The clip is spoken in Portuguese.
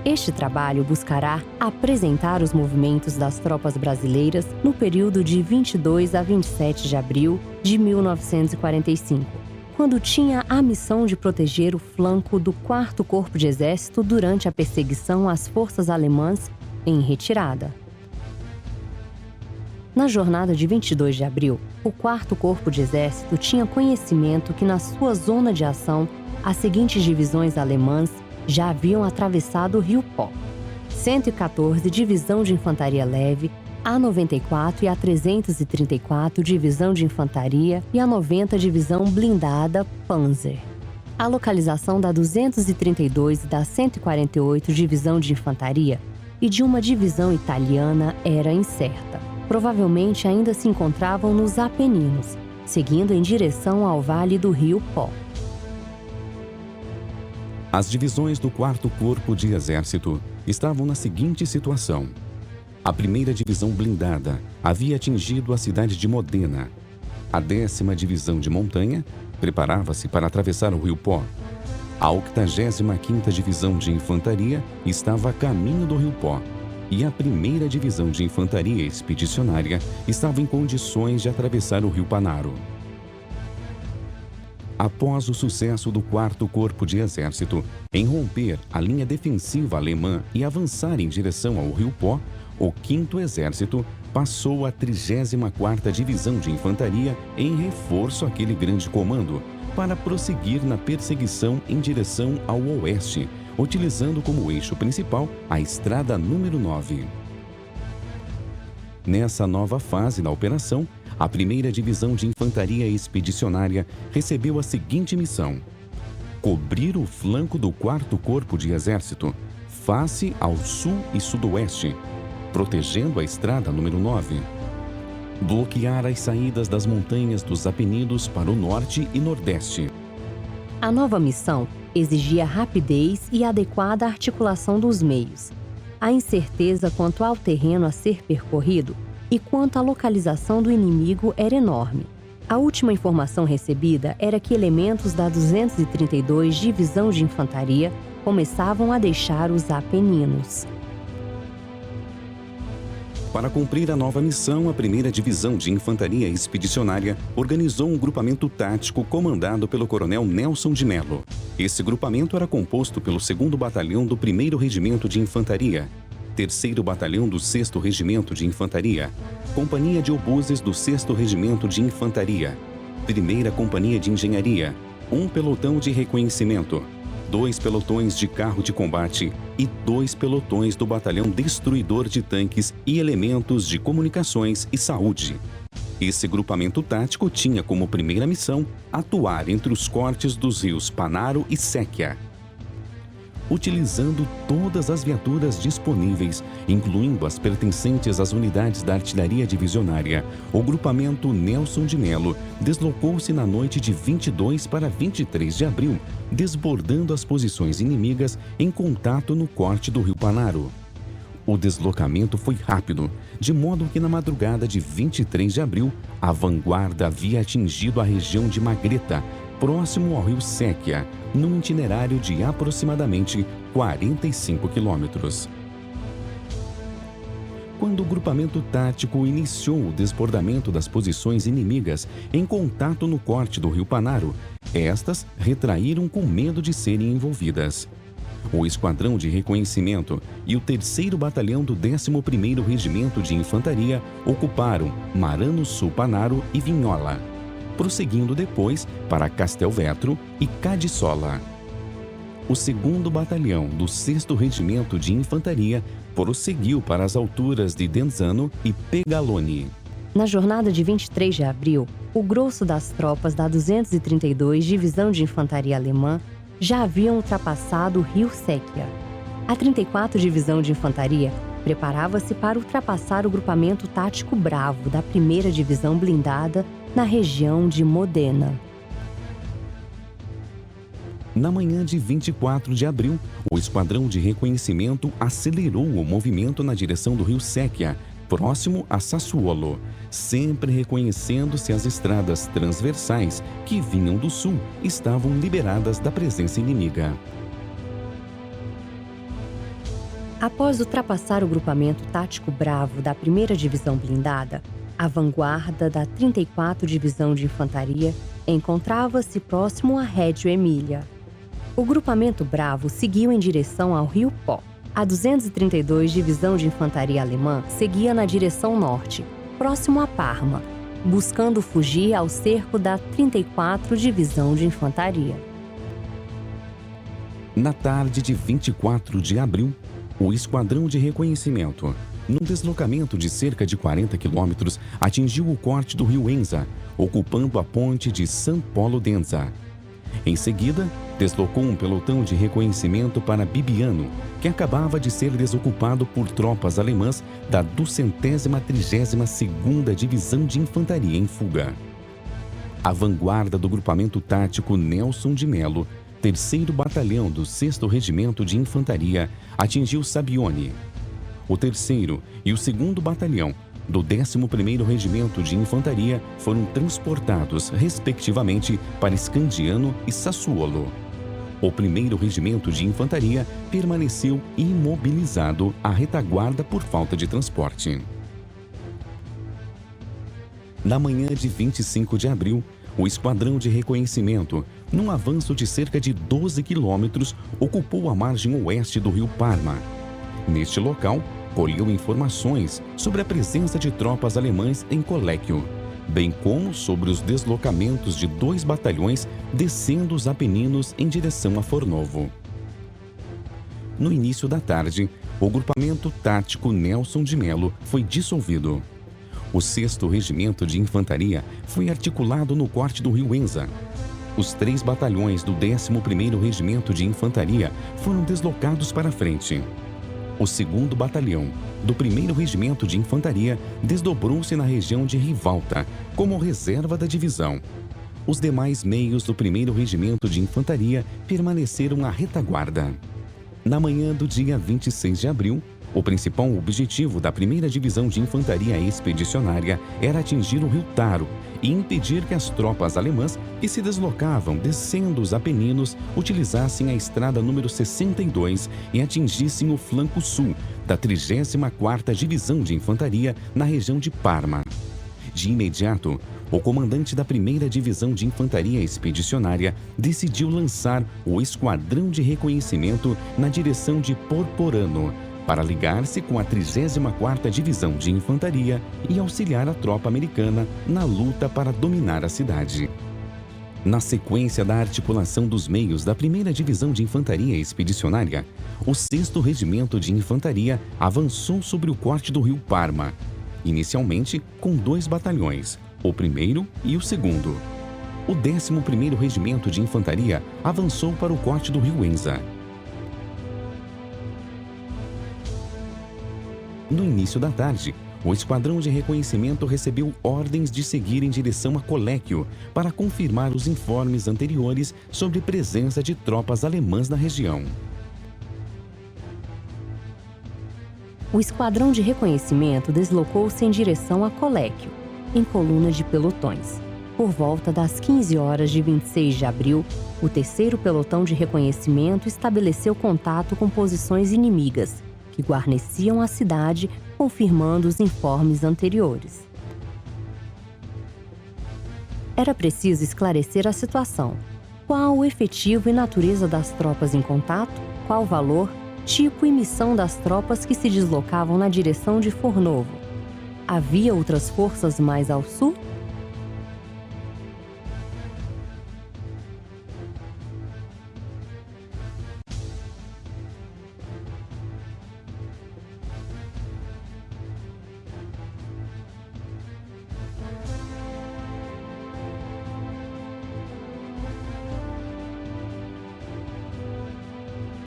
Este trabalho buscará apresentar os movimentos das tropas brasileiras no período de 22 a 27 de abril de 1945, quando tinha a missão de proteger o flanco do 4º Corpo de Exército durante a perseguição às forças alemãs em retirada. Na jornada de 22 de abril, o 4º Corpo de Exército tinha conhecimento que na sua zona de ação, as seguintes divisões alemãs já haviam atravessado o Rio Pó: 114 Divisão de Infantaria Leve, a 94 e a 334 Divisão de Infantaria e a 90 Divisão Blindada Panzer. A localização da 232 e da 148 Divisão de Infantaria e de uma divisão italiana era incerta. Provavelmente ainda se encontravam nos Apeninos, seguindo em direção ao Vale do Rio Pó. As divisões do 4º Corpo de Exército estavam na seguinte situação. A 1ª Divisão Blindada havia atingido a cidade de Modena. A 10ª Divisão de Montanha preparava-se para atravessar o Rio Pó. A 85ª Divisão de Infantaria estava a caminho do Rio Pó. E a 1ª Divisão de Infantaria Expedicionária estava em condições de atravessar o Rio Panaro. Após o sucesso do 4º Corpo de Exército em romper a linha defensiva alemã e avançar em direção ao Rio Pó, o 5º Exército passou a 34ª Divisão de Infantaria em reforço àquele grande comando, para prosseguir na perseguição em direção ao oeste, utilizando como eixo principal a estrada número 9. Nessa nova fase da operação, a 1ª Divisão de Infantaria Expedicionária recebeu a seguinte missão: cobrir o flanco do 4º Corpo de Exército, face ao sul e sudoeste, protegendo a estrada número 9. Bloquear as saídas das montanhas dos Apeninos para o norte e nordeste. A nova missão exigia rapidez e adequada articulação dos meios. A incerteza quanto ao terreno a ser percorrido e quanto à localização do inimigo era enorme. A última informação recebida era que elementos da 232 Divisão de Infantaria começavam a deixar os Apeninos. Para cumprir a nova missão, a 1ª Divisão de Infantaria Expedicionária organizou um grupamento tático comandado pelo coronel Nelson de Mello. Esse grupamento era composto pelo 2º Batalhão do 1º Regimento de Infantaria, 3º Batalhão do 6º Regimento de Infantaria, Companhia de Obuses do 6º Regimento de Infantaria, 1ª Companhia de Engenharia, um pelotão de reconhecimento, 2 pelotões de carro de combate e 2 pelotões do Batalhão Destruidor de Tanques e elementos de comunicações e saúde. Esse grupamento tático tinha como primeira missão atuar entre os cortes dos rios Panaro e Séquia. Utilizando todas as viaturas disponíveis, incluindo as pertencentes às unidades da artilharia divisionária, o grupamento Nelson de Mello deslocou-se na noite de 22 para 23 de abril, desbordando as posições inimigas em contato no corte do Rio Panaro. O deslocamento foi rápido, de modo que na madrugada de 23 de abril, a vanguarda havia atingido a região de Magreta, próximo ao rio Séquia, num itinerário de aproximadamente 45 quilômetros. Quando o grupamento tático iniciou o desbordamento das posições inimigas em contato no corte do rio Panaro, estas retraíram com medo de serem envolvidas. O Esquadrão de Reconhecimento e o 3º Batalhão do 11º Regimento de Infantaria ocuparam Marano Sul Panaro e Vinhola, prosseguindo depois para Castelvetro e Cadissola. O 2º Batalhão do 6º Regimento de Infantaria prosseguiu para as alturas de Denzano e Pegalone. Na jornada de 23 de abril, o grosso das tropas da 232 Divisão de Infantaria Alemã já haviam ultrapassado o rio Séquia. A 34 Divisão de Infantaria preparava-se para ultrapassar o grupamento tático Bravo da 1ª Divisão Blindada na região de Modena. Na manhã de 24 de abril, o Esquadrão de Reconhecimento acelerou o movimento na direção do rio Séquia, próximo a Sassuolo, sempre reconhecendo se as estradas transversais que vinham do sul estavam liberadas da presença inimiga. Após ultrapassar o grupamento tático Bravo da 1ª Divisão Blindada, a vanguarda da 34ª Divisão de Infantaria encontrava-se próximo a Reggio Emília. O grupamento Bravo seguiu em direção ao Rio Pó. A 232 Divisão de Infantaria Alemã seguia na direção norte, próximo a Parma, buscando fugir ao cerco da 34ª Divisão de Infantaria. Na tarde de 24 de abril, o Esquadrão de Reconhecimento, num deslocamento de cerca de 40 quilômetros, atingiu o corte do rio Enza, ocupando a ponte de San Polo d'Enza. Em seguida, deslocou um pelotão de reconhecimento para Bibbiano, que acabava de ser desocupado por tropas alemãs da 232ª Divisão de Infantaria em fuga. A vanguarda do grupamento tático Nelson de Mello, 3º Batalhão do 6º Regimento de Infantaria, atingiu Sabione. O 3º e o 2º Batalhão do 11º Regimento de Infantaria foram transportados, respectivamente, para Scandiano e Sassuolo. O 1º Regimento de Infantaria permaneceu imobilizado à retaguarda por falta de transporte. Na manhã de 25 de abril, o Esquadrão de Reconhecimento, num avanço de cerca de 12 quilômetros, ocupou a margem oeste do rio Parma. Neste local, colheu informações sobre a presença de tropas alemãs em Collecchio, bem como sobre os deslocamentos de 2 batalhões descendo os Apeninos em direção a Fornovo. No início da tarde, o grupamento tático Nelson de Mello foi dissolvido. O 6º Regimento de Infantaria foi articulado no corte do rio Enza. Os 3 batalhões do 11º Regimento de Infantaria foram deslocados para a frente. O 2º Batalhão do 1º Regimento de Infantaria desdobrou-se na região de Rivalta, como reserva da divisão. Os demais meios do 1º Regimento de Infantaria permaneceram à retaguarda. Na manhã do dia 26 de abril, o principal objetivo da 1ª Divisão de Infantaria Expedicionária era atingir o rio Taro e impedir que as tropas alemãs que se deslocavam descendo os Apeninos utilizassem a estrada número 62 e atingissem o flanco sul da 34ª Divisão de Infantaria na região de Parma. De imediato, o comandante da 1ª Divisão de Infantaria Expedicionária decidiu lançar o Esquadrão de Reconhecimento na direção de Porporano, para ligar-se com a 34ª Divisão de Infantaria e auxiliar a tropa americana na luta para dominar a cidade. Na sequência da articulação dos meios da 1ª Divisão de Infantaria Expedicionária, o 6º Regimento de Infantaria avançou sobre o corte do rio Parma, inicialmente com 2 batalhões, o 1º e o 2º. O 11º Regimento de Infantaria avançou para o corte do rio Enza. No início da tarde, o Esquadrão de Reconhecimento recebeu ordens de seguir em direção a Collecchio para confirmar os informes anteriores sobre presença de tropas alemãs na região. O Esquadrão de Reconhecimento deslocou-se em direção a Collecchio, em coluna de pelotões. Por volta das 15 horas de 26 de abril, o 3º Pelotão de Reconhecimento estabeleceu contato com posições inimigas, que guarneciam a cidade, confirmando os informes anteriores. Era preciso esclarecer a situação. Qual o efetivo e natureza das tropas em contato? Qual o valor, tipo e missão das tropas que se deslocavam na direção de Fornovo? Havia outras forças mais ao sul?